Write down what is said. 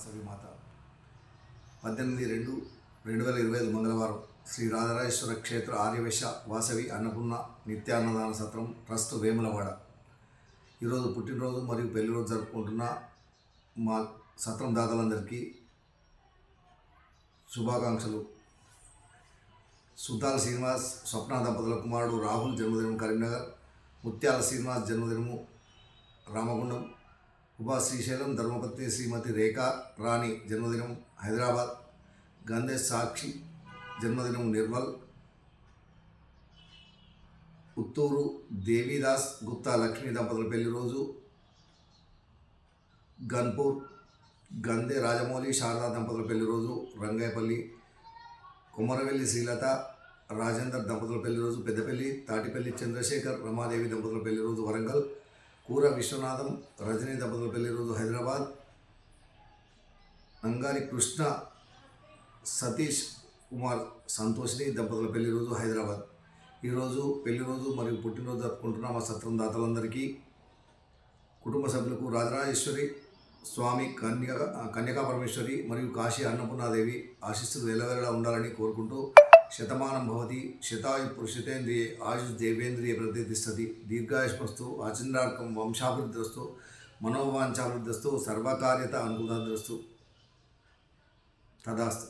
వాసవిమాత 18/2/2025 మంగళవారం శ్రీ రాజరాజేశ్వర క్షేత్ర ఆర్యవైశ్య వాసవి అన్నపూర్ణ నిత్యాన్నదాన సత్రం ట్రస్ట్ వేములవాడ ఈరోజు పుట్టినరోజు మరియు పెళ్లి రోజు జరుపుకుంటున్న మా సత్రం దాతలందరికీ శుభాకాంక్షలు. సుద్దాల శ్రీనివాస్ స్వప్న దంపతుల కుమారుడు రాహుల్ జన్మదినం కరీంనగర్, ముత్యాల శ్రీనివాస్ జన్మదినము రామగుండం, ఉపా శ్రీశైలం ధర్మపత్ని శ్రీమతి రేఖా రాణి జన్మదినం హైదరాబాద్, గంధే సాక్షి జన్మదినం నిర్మల్, పుత్తూరు దేవీదాస్ గుప్తా లక్ష్మీ దంపతుల పెళ్లి రోజు గన్పూర్, గంధే రాజమౌళి శారదా దంపతుల పెళ్లి రోజు రంగాయపల్లి, కొమరవెల్లి శ్రీలత రాజేందర్ దంపతుల పెళ్లి రోజు పెద్దపల్లి, తాటిపల్లి చంద్రశేఖర్ రమాదేవి దంపతుల పెళ్లి రోజు వరంగల్, కూర విశ్వనాథం రజనీ దంపతుల పెళ్లి రోజు హైదరాబాద్, అంగారి కృష్ణ సతీష్ కుమార్ సంతోషిని దంపతుల పెళ్లి రోజు హైదరాబాద్. ఈరోజు పెళ్లి రోజు మరియు పుట్టినరోజు జరుపుకుంటున్న మా సత్రం దాతలందరికీ, కుటుంబ సభ్యులకు రాజరాజేశ్వరి స్వామి కన్యకా పరమేశ్వరి మరియు కాశీ అన్నపూర్ణాదేవి ఆశీస్సులు వెల్లవెల్లలా ఉండాలని కోరుకుంటూ, శతమానం భవతి శతాయు పురుషితేంద్రియ ఆయుష్ దేవేంద్రియ ప్రతిష్టతి దీర్ఘాయుష్మస్తు ఆచంద్రార్కం వంశాభివృద్ధిస్తు మనోవాంఛాభివృద్ధిస్తు సర్వకార్యత అనుకూలతస్తు తదాస్తు.